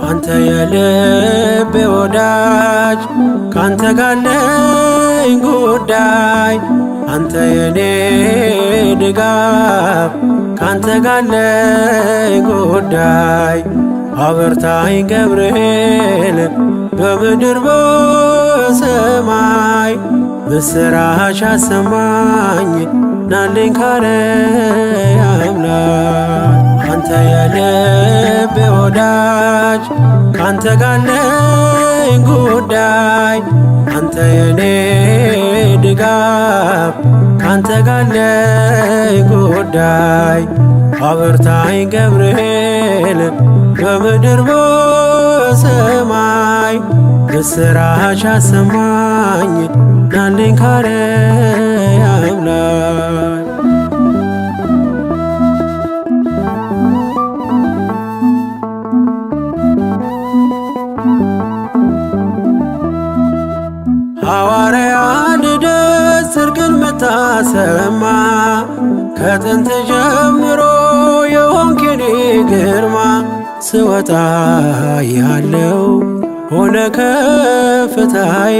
አንተ የልቤ ወዳጅ ካንተ ጋር አለኝ ጉዳይ አንተ የኔ ድጋፍ ካንተ ጋር አለኝ ጉዳይ አበርታኝ ገብርኤል በምድር በሰማይ ምስራች አሰማኝ ናልኝ ካርያም ላይ አንተ የልቤ ወዳጅ ካንተ ጋር አለኝ ጉዳይ አንተ የኔ ድጋፍ ካንተ ጋር አለኝ ጉዳይ አበርታኝ ገብርኤል በምድር በሰማይ ምስራች አሰማኝ ናልኝ ካርያም ላይ ሐዋርያ ልደት ጽድቅን ምታሰማ ከጥንት ጀምሮ የሆንክ የኔ ግርማ ስወጣ ያለው ሆነ ከፍታዬ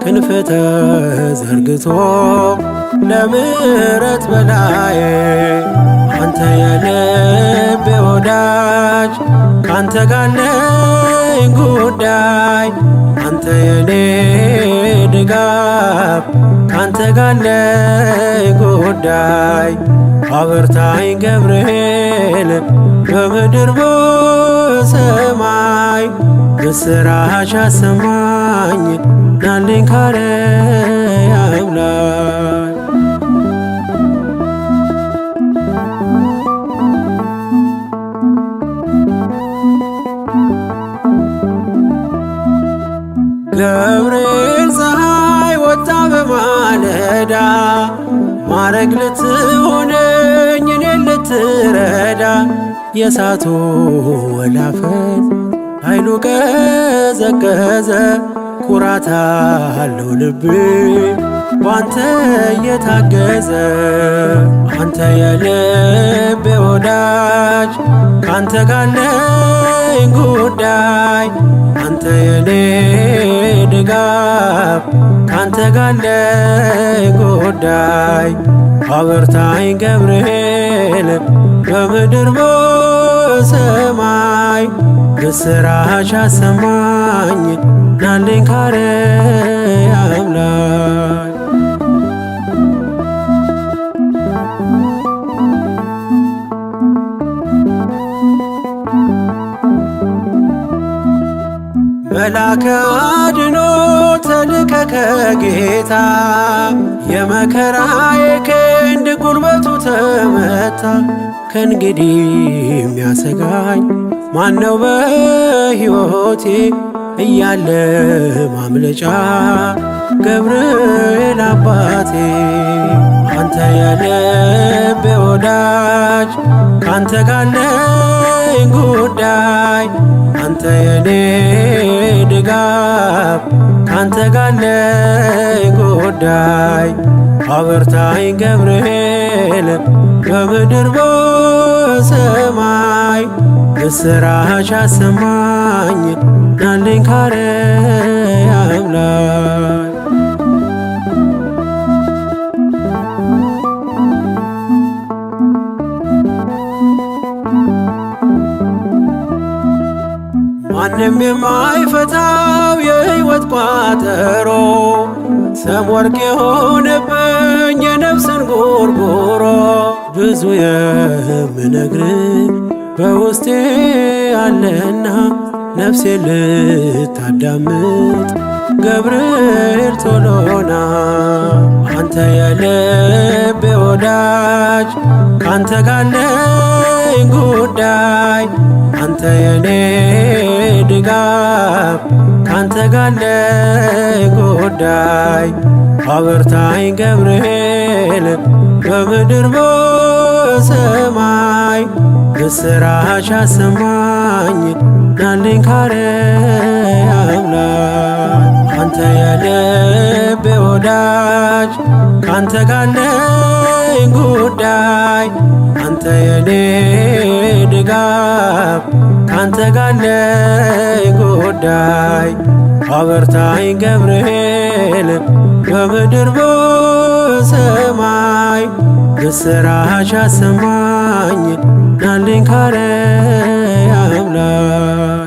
ክንፍ ተዘርግቶ ለምሕረት በላዬ አንተ የልቤ ወዳጅ ካንተ ጋር አለኝ ጉዳይ አንተ የኔ ድጋፍ ካንተ ጋር አለኝ ጉዳይ አበርታኝ ገብርኤል በምድር በሰማይ ምስራች አሰማኝ ናልኝ ካርያም ላይ ገብርኤል ፀሐይ ወጣ በማለዳ ማረግ ልትሆነኝ እኔን ልትረዳ የእሳቱ ወላፈን ኃይሉ ቀዘቀዘ ኩራት አለው ልቤ ባንተ እየታገዘ አንተ የልቤ ወዳጅ ካንተ ጋር አለኝ ጉዳይ አንተ የኔ ድጋፍ ካንተ ጋር አለኝ ጉዳይ አበርታኝ ገብርኤል በምድር በሰማይ ምስራች አሰማኝ ናልኝ ካርያም ላይ መላከ አድኖ ተልከ ከጌታ የመከራዬ ክንድ ጉልበቱ ተመታ ከእንግዲህ የሚያሰጋኝ ማነው በሕይወቴ እያለ ማምለጫ ገብርኤል አባቴ አንተ የልቤ ወዳጅ ካንተ ጋር አለኝ ጉዳይ አንተ የኔ ድጋፍ ካንተ ጋር አለኝ ጉዳይ አበርታኝ ገብርኤል በምድር በሰማይ ምስራች አሰማኝ ናልኝ ካርያም ላይ ማንም የማይፈታው የሕይወት ቋጠሮ ሰም ወርቅ የሆነብኝ የነፍስን ጉርጉሮ ብዙ የምነግርህ በውስጤ አለና ነፍሴ ልታዳምጥ ገብርኤል ቶሎና አንተ የልቤ ወዳጅ ካንተ ጋር አለኝ ጉዳይ አንተ የኔ ድጋፍ ካንተ ጋር አለኝ ጉዳይ አበርታኝ ገብርኤል በምድር በሰማይ ምስራች አሰማኝ ናልኝ ካርያም ላይ አንተ የልቤ ወዳጅ ካንተ ጋለኝ ጉዳይ አንተ የኔ ድጋፍ ካንተ ጋለኝ ጉዳይ አበርታኝ ገብርኤል በምድር በሰማይ ምስራች አሰማኝ ናልኝ ካርያም ላይ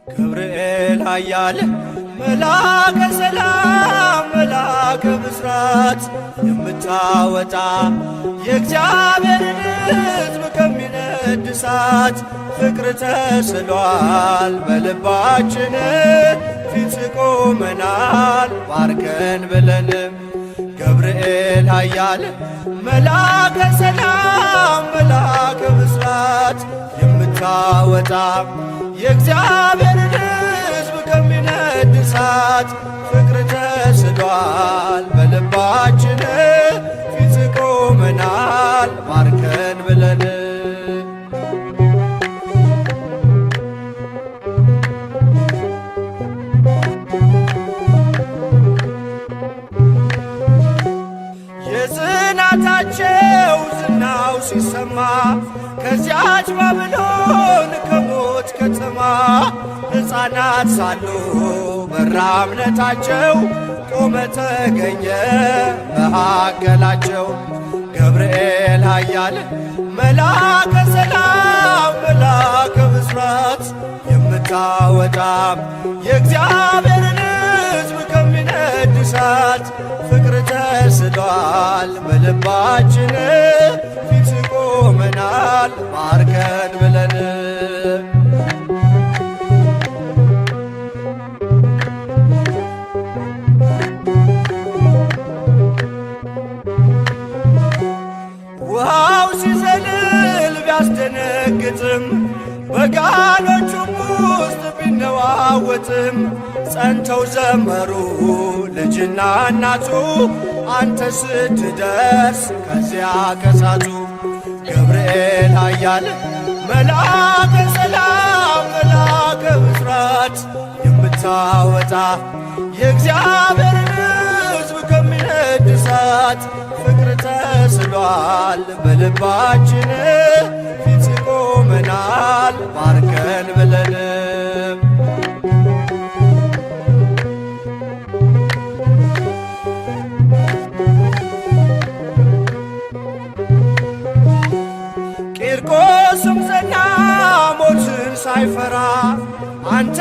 ገብርኤል ኃያል መልአከ ሰላም መልአከ ብስራት የምታወጣ የእግዚአብሔርን ሕዝብ ከሚነድ እሳት ፍቅር ተስሏል በልባችን ፊት ቆመናል ባርከን ብለንም ገብርኤል ኃያል መልአከ ሰላም መልአከ ብስራት የምታወጣ የእግዚአብሔርን ሕዝብ ከሚነድ እሳት ፍቅር ተስሏል በልባችን ፊት ቆመናል ባርከን ብለን የጽናታቸው ዝናው ሲሰማ ከዚያች ባቢሎን ከሞት ከተማ ሕፃናት ሳሉ በራ እምነታቸው ቆመ ተገኘ መሃከላቸው። ገብርኤል ኃያል መልአከ ሰላም መልአከ ብስራት የምታወጣ የእግዚአብሔርን ሕዝብ ከሚነድ እሳት ፍቅር ተስሏል በልባችን ፊት ቆመናል ባርከን ብለን ውሃው ሲዘልል ቢያስደነግጥም በጋኖቹም ውስጥ ቢነዋወጥም ጸንተው ዘመሩ ልጅና እናቱ አንተ ስትደርስ ከዚያ ከሳቱ። ገብርኤል ኃያል መልአከ ሰላም መልአከ ብስራት የምታወጣ የእግዚአብሔርን ሕዝብ ከሚነድ እሳት ፍቅር ተስሏል በልባችን ፊት ቆመናል ባርከን ብለንም ቂርቆስም ጸና ሞትን ሳይፈራ አንተ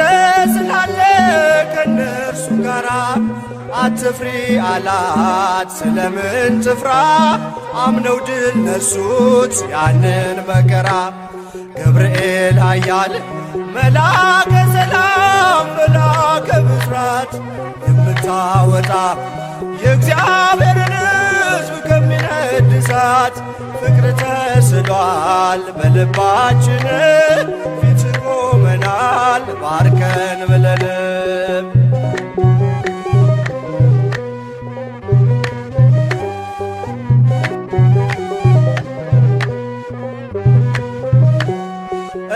ስላለ ከነርሱ ጋራ አትፍሪ አላት ስለምን ትፍራ አምነው ድል ነሱት ያንን መከራ። ገብርኤል ኃያል መልአከ ሰላም መልአከ ብስራት የምታወጣ የእግዚአብሔርን ሕዝብ ከሚነድ እሳት ፍቅር ተስሏል በልባችን ፊት ቆመናል ባርከን ብለንም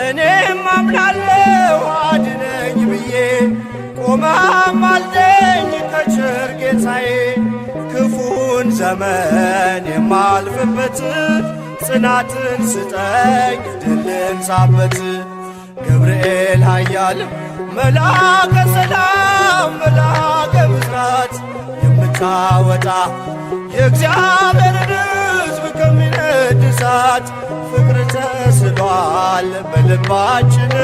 እኔም አምናለሁ አድነኝ ብዬ ቆመህ አልደኝ ከቸር ጌታዬ ክፉን ዘመን የማልፍበት ጽናትን ስጠኝ ድልን ሳበት። ገብርኤል ኃያል መልአከ ሰላም መልአከ ብስራት የምታወጣ የእግዚአብሔርን ሕዝብ ከሚነድ እሳት ፍቅር ተስሏል በልባችን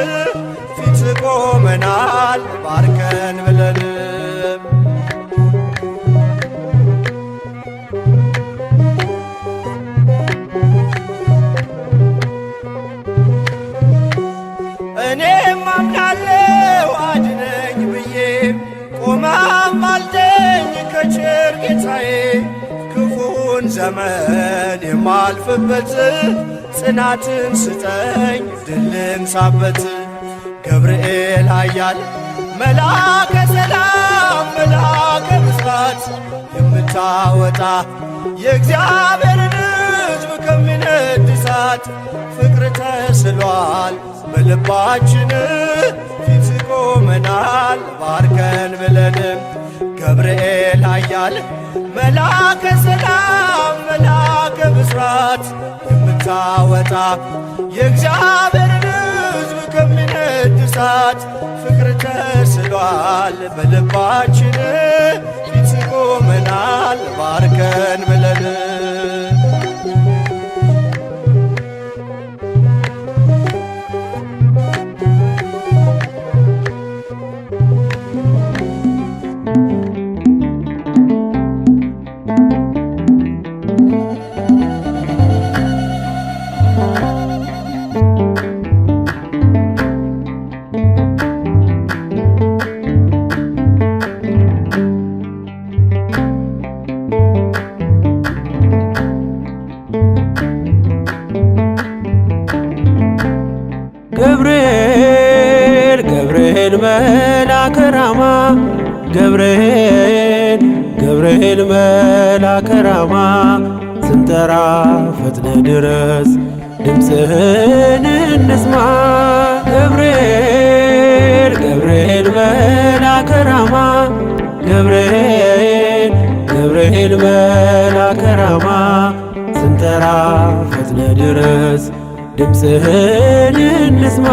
ፊት ቆመናል ባርከን ብለንም እኔም አምናለሁ አድነኝ ብዬ ቆመህ አልደኝ ከቸር ጌታዬ ክፉን ዘመን የማልፍበት ጽናትን ስጠኝ ድልን ሳበት ገብርኤል ኃያል መልአከ ሰላም መልአከ ብስራት የምታወጣ የእግዚአብሔርን ሕዝብ ከሚነድ እሳት ፍቅር ተስሏል በልባችን ፊት ቆመናል ባርከን ብለን ገብርኤል ኃያል መልአከ ሰላም መልአከ ብስራት የምታወጣ የእግዚአብሔርን ሕዝብ ከሚነድ እሳት ፍቅር ተስሏል በልባችን ፊት ቆመናል ባርከን ብለን ገብርኤል ገብርኤል መልአከ ራማ ገብርኤል ገብርኤል መልአከ ራማ ስንጠራ ፈጥነ ድረስ ድምፅህን እንስማ ገብርኤል ገብርኤል መልአከ ራማ ገብርኤል ገብርኤል መልአከ ራማ ስንጠራ ፈጥነ ድረስ ድምፅህን እንስማ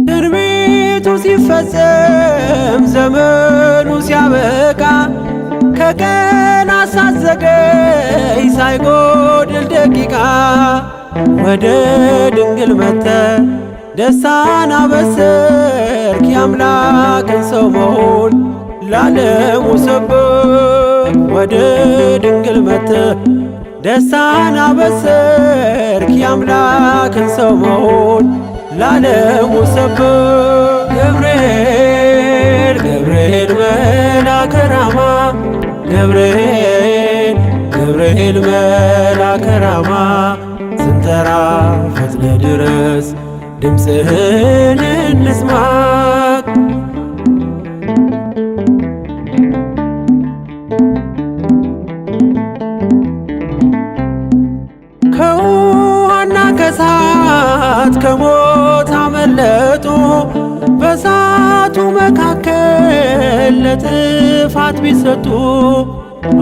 ትንቢቱ ሲፈጸም ዘመኑ ሲያበቃ ከቀናት ሳትዘገይ ሳይጎድል ደቂቃ ወደ ድንግል መጥተህ ደስታን አበሰርክ የአምላክን ሰው መሆን ለዓለሙ ሰበክ ወደ ድንግል መጥተህ ደስታን አበሰርክ የአምላክን ሰው መሆን ለዓለሙ ሰበክ ገብርኤል ገብርኤል መልአከ ራማ ገብርኤል ገብርኤል መልአከ ራማ ስንጠራ ፈጥነ ድረስ ድምፅህን እንስማ ከውሃና ከእሳት ከሞት አመለጡ በእሳቱ መካከል ለጥፋት ቢሰጡ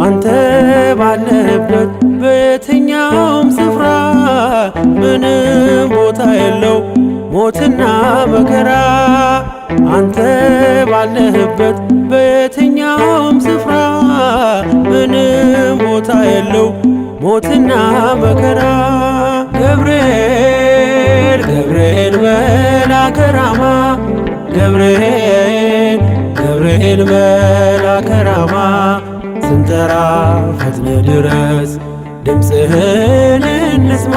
አንተ ባለህበት በየትኛውም ስፍራ ምንም ቦታ የለው ሞትና መከራ አንተ ባለህበት በየትኛውም ስፍራ ምንም ቦታ የለው ሞትና መከራ ገብርኤል ገብርኤል መልአከ ራማ ገብርኤል ገብርኤል መልአከ ራማ ስንጠራ ፈጥነ ድረስ ድምፅህን እንስማ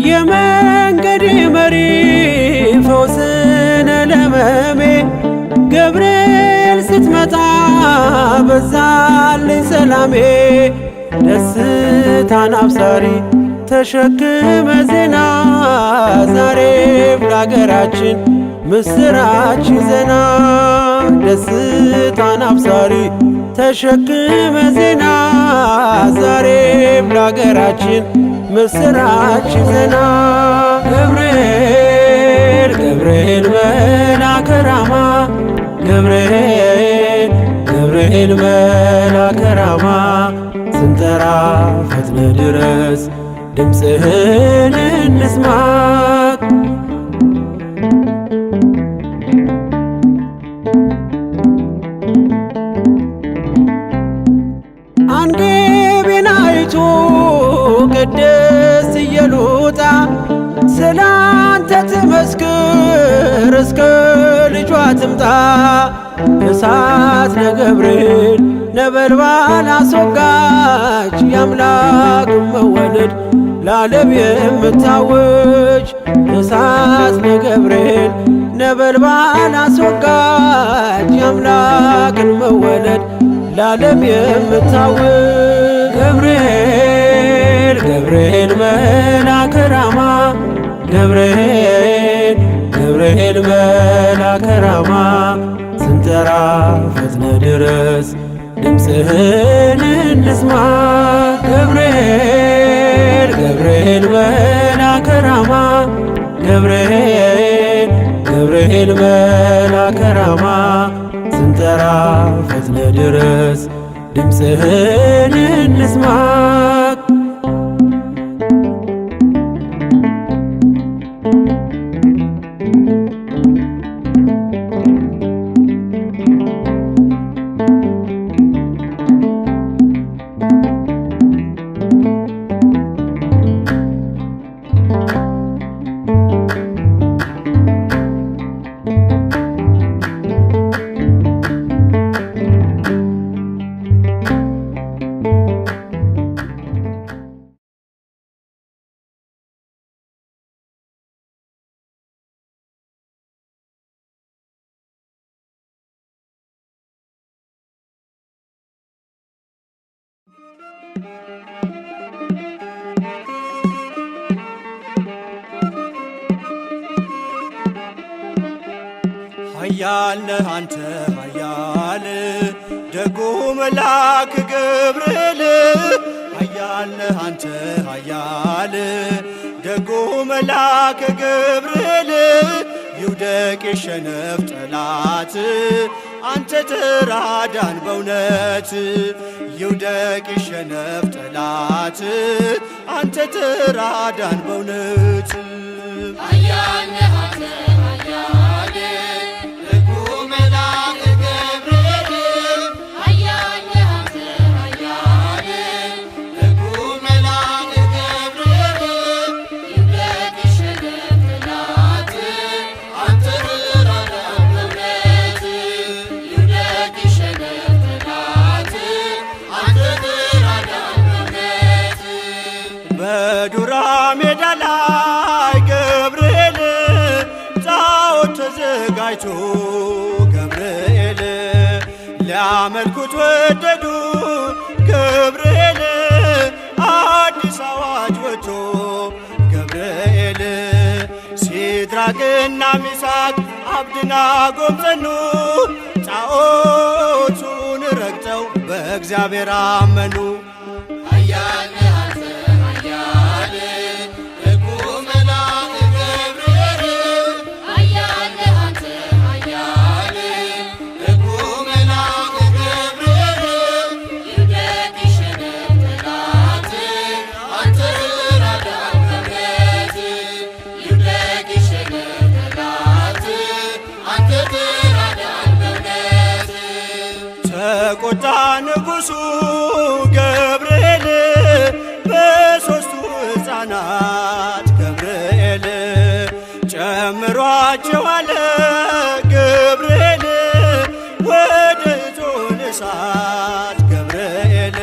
የመንገዴ መሪ ፈውስነ ለሕመሜ ገብርኤል ስትመጣ በዛልኝ ሰላሜ ደስታን አብሳሪ ተሸክመ ዜና ዛሬም ለአገራችን ምስራች ይዘና ደስታን አብሳሪ ተሸክመ ዜና ዛሬም ለአገራችን ምስራች ይዘና ገብርኤል ገብርኤል መልአከ ራማ ገብርኤል ገብርኤል መልአከ ራማ ስንጠራ ፈጥነ ድረስ ድምፅህን እንስማ አንገቤን አይቶ ቅድስት ኢየሉጣ ስላንተ ትመስክር እስከ ልጇ ትምጣ እሳት እሳት ነገብርኤል ነበልባል አስወጋች የአምላክ መወለድ ለዓለም የምታውጅ እሳት ነገብርኤል ነበልባል አስወጋች የአምላክን መወለድ ለዓለም የምታውጅ ገብርኤል ገብርኤል መልአከ ራማ ገብርኤል ገብርኤል መልአከ ራማ ስንጠራ ፈጥነ ድረስ ድምፅህን እንስማ ገብርኤል ገብርኤል መልአከ ራማ ገብርኤል ገብርኤል መልአከ ራማ ስንጠራ ፈጥነ ድረስ ድምፅህን እንስማ ኃያል ነህ አንተ ኃያል ደጉ መልአክ ገብርኤል ኃያል ነህ አንተ ኃያል ደጉ መልአክ ገብርኤል ይውደቅ የሸነፍ ጠላት አንተ ተራዳን በእውነት ይውደቅ የሸነፍ ጠላት አንተ ተራዳን በእውነት ኃያል ነህ አንተ ኃያል ደጉ መልአክ ገብርኤል ኃያል ነህ አንተ ኃያል ደጉ መልአክ ገብርኤል ይውደቅ የሸነፍ ጠላት አንተ ተራዳን በእውነት ይውደቅ የሸነፍ ጠላት አንተ ተራዳን በእውነት በዱራ ሜዳ ላይ ገብርኤል ጣዖት ተዘጋጅቶ ገብርኤል ሊያመልኩት ወደዱ ገብርኤል አዲስ አዋጅ ወጥቶ ገብርኤል ሲድራቅና ሚሳቅ አብደናጎም ጸኑ ጣዖቱን ረግጠው በእግዚአብሔር አመኑ ኃያል ነህ አንተ ኃያል ደጉ መልአክ ገብርኤል ኃያል ነህ አንተ ኃያል ደጉ መልአክ ገብርኤል ይውደቅ የሸነፍ ጠላት አንተ ተራዳን በእውነት ይውደቅ የሸነፍ ጠላት አንተ ተራዳን በእውነት ተቆጣ ንጉሡ ገብርኤል በሦስቱ ሕፃናት ገብርኤል ጨምሯቸዋል ገብርኤል ወደ እቶነ እሳት ገብርኤል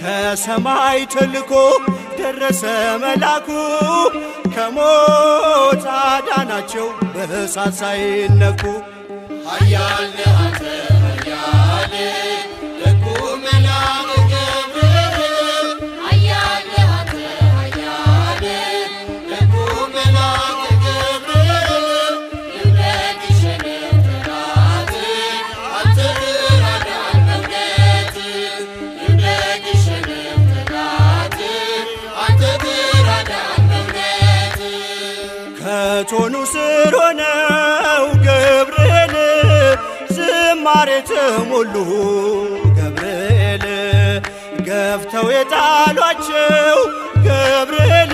ከሰማይ ተልኮ ደረሰ መላኩ ከሞት አዳናቸው በእሳት ሳይነኩ ኃያል ነህ አንተ ኃያል ደጉ መልአክ ገብርኤል ኃያል ነህ አንተ ኃያል ደጉ መልአክ ገብርኤል ይውደቅ የሸነፍ ጠላት አንተ ተራዳን በእውነት ይውደቅ የሸነፍ ጠላት አንተ ተራዳን በእውነት ከቶኑ ስር ሆነው ገብርኤል ዝማሬ ተሞሉ ገብርኤል ገፍተው የጣሏቸው ገብርኤል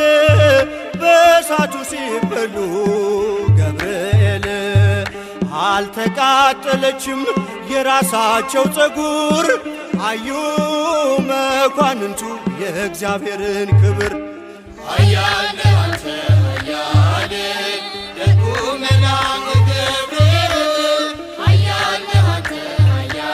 በእሳቱ ሲበሉ ገብርኤል አልተቃጠለችም የራሳቸው ፀጉር አዩ መኳንንቱ የእግዚአብሔርን ክብር ኃያል ነህ አንተ ኃያል ደጉ መልአክ ገብርኤል ኃያል ነህ አንተ ኃያል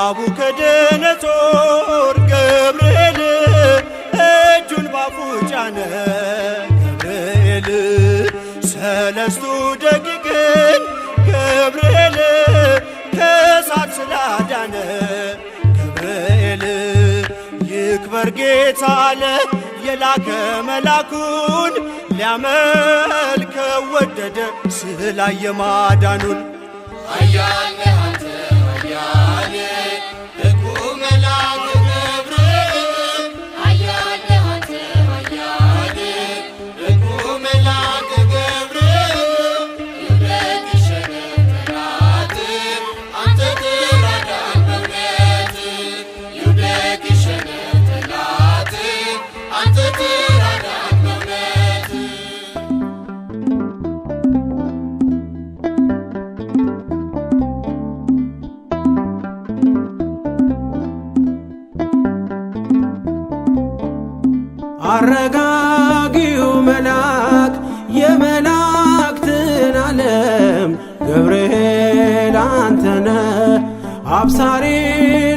ናቡከደነጾር ገብርኤል እጁን ባፉ ጫነ ገብርኤል ሰለስቱ ደቂቅን ገብርኤል ከእሳት ስላዳነ ገብርኤል ይክበር ጌታ አለ የላከ መላኩን ሊያመልከው ወደደ ስላየ ማዳኑን። ኃያል ነህ አንተ ኃያል ደጉ መልአክ ገብርኤል ኃያል ነህ አንተ ኃያል ደጉ መልአክ ገብርኤል ይውደቅ ይሸነፍ ጠላት አንተ ትራዳን በእውነት ይውደቅ ይሸነፍ ጠላት አንተ ትራዳን በእውነት። አረጋጊው መልአክ የመላእክትን ዓለም ገብርኤል አንተነ አብሳሪ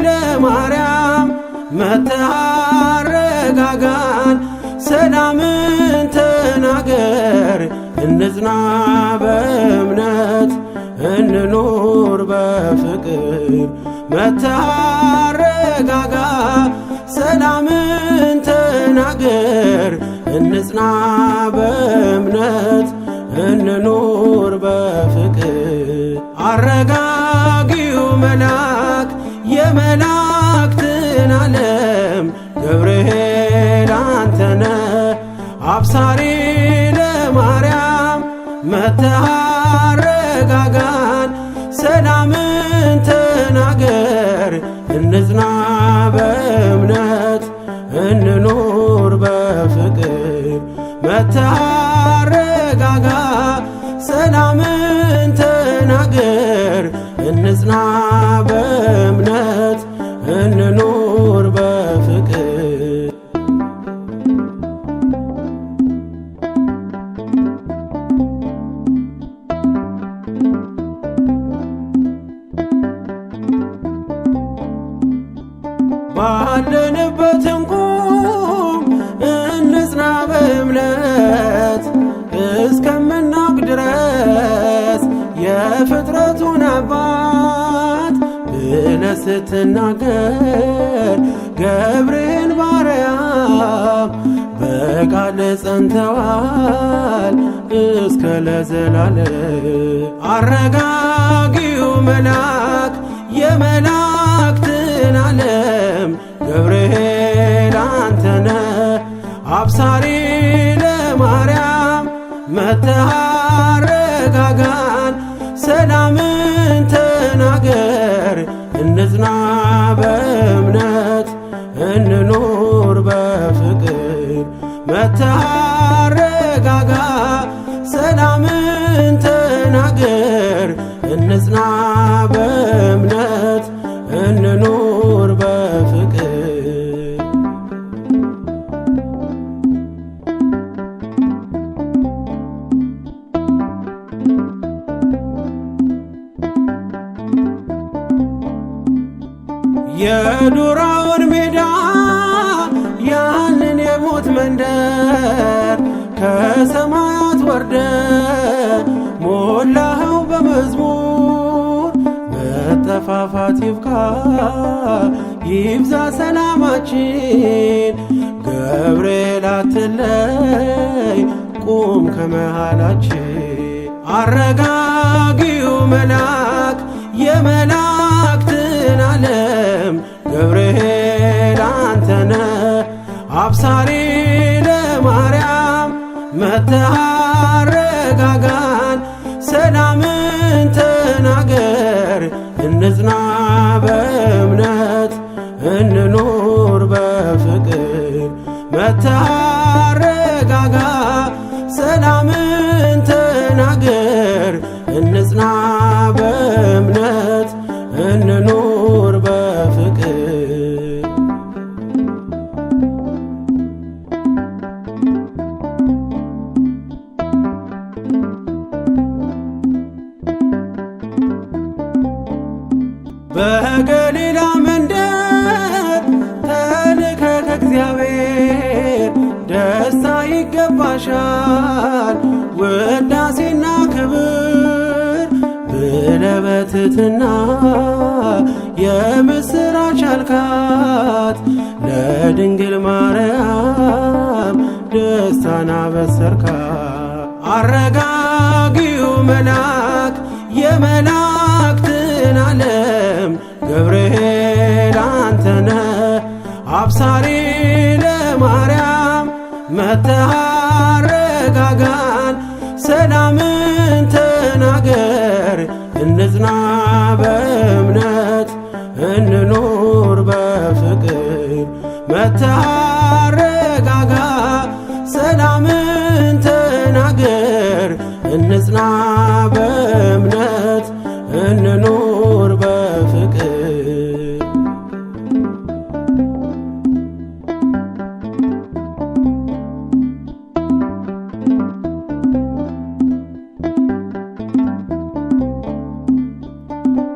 ለማርያም መጥተህ አረጋጋን ሰላምን ተናገር እንጽና በእምነት እንኑር በፍቅር መጥተህ አረጋጋ ሰላምን ተናገር እንጽና በእምነት እንኑር በፍቅር። አረጋጊው መልአክ የመላእክትን ዓለም ገብርኤል አንተነ አብሳሪ ለማርያም መጥተህ አረጋጋን ሰላምን ተናገር እንጽና በእምነት እንኑር በፍቅር መጥተህ አረጋጋ ሰላምን ተናገር እንጽና በእምነት እንኑር በፍቅር። ባለንበት እንቁም እንጽና በእምነት እስከምናውቅ ድረስ የፍጥረቱን አባት ብለህ ስትናገር ገብርኤል ባርያም በቃል ጸንተዋል እስከ ለዘላለም። አረጋጊው መልአክ የመላእክትን ዓለም ገብርኤል አንተነ አብሳሪ ለማርያም መጥተህ አረጋጋን ሰላምን ተናገር እንጽና በእምነት እንኑር በፍቅር መጥተህ አረጋጋ ሰላምን ተናገር እንጽና በእምነት እንኑር በፍቅር። የዱራውን ሜዳ ያንን የሞት መንደር ከሰማያት ወርደ ሞላኸው በመዝሙር መጠፋፋት ይብቃ ይብዛ ሰላማችን ገብርኤል አትለይ ቁም ከመሃላችን። አረጋጊው መልአክ የመላእክትን ዓለም ገብርኤል አንተነ አብሳሪ ለማርያም መጥተህ አረጋጋን ሰላምን ተናገር እንጽና በእምነት እንኑር በፍቅር መጥተህ አረጋጋ ሰላምን ተናገር እንጽና በእምነት እንኑር በፍቅር። በገሊላ መንደር ተልከ ከእግዚአብሔር ደስታ ይገባሻል ውዳሴና ክብር ብለ በትሕትና የምስራች አልካት ለድንግል ማርያም ደስታን አበሰርካት። አረጋጊው መልአክ የመላእክትን ዓለም ገብርኤል አንተነ አብሳሪ ለማርያም መጥተህ አረጋጋን ሰላምን ተናገር እንጽና በእምነት እንኑር በፍቅር መጥተህ አረጋጋ ሰላምን ተናገር እንጽና በእምነት እንኑር በፍቅር።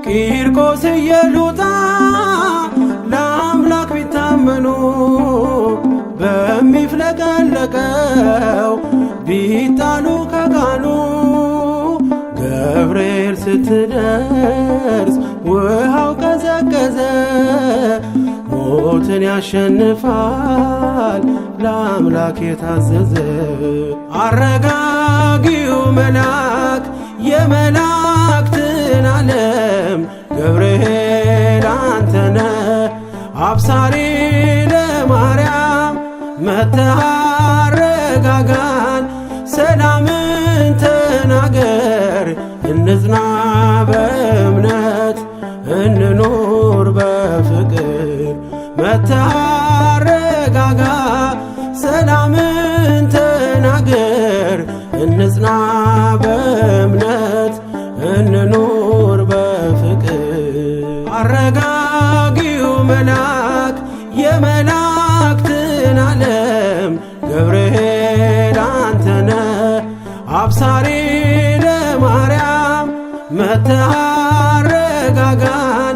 ቂርቆስ ኢየሉጣ ለአምላክ ቢታመኑ በሚፍለቀለቀው ቢጣሉ ከቃሉ ገብርኤል ስትደርስ ውሃው ቀዘቀዘ። ሞትን ያሸንፋል ለአምላክ የታዘዘ አረጋጊው መልአክ የመላእክትን ዓለም ገብርኤል አንተነ አብሳሪ ለማርያም መጥተህ አረጋጋን ሰላምን ተናገር እንጽና በእምነት እንኑር በፍቅር መጥተህ አረጋጋ ሰላምን ተናገር እንጽና በእምነት እንኑር በፍቅር። አረጋጊው መልአክ የመላእክትን ዓለም ገብርኤል አንተነ አብሳሪ ለማርያም መጥተህ አረጋጋን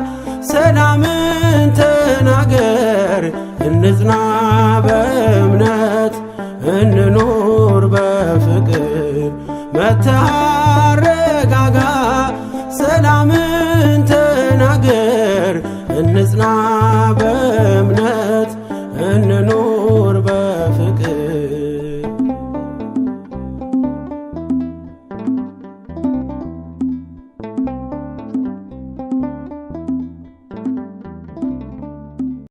ሰላምን ተናገር እንጽና በእምነት እንኑር በፍቅር መጥተህ አረጋጋ ሰላምን ተናገር እንጽና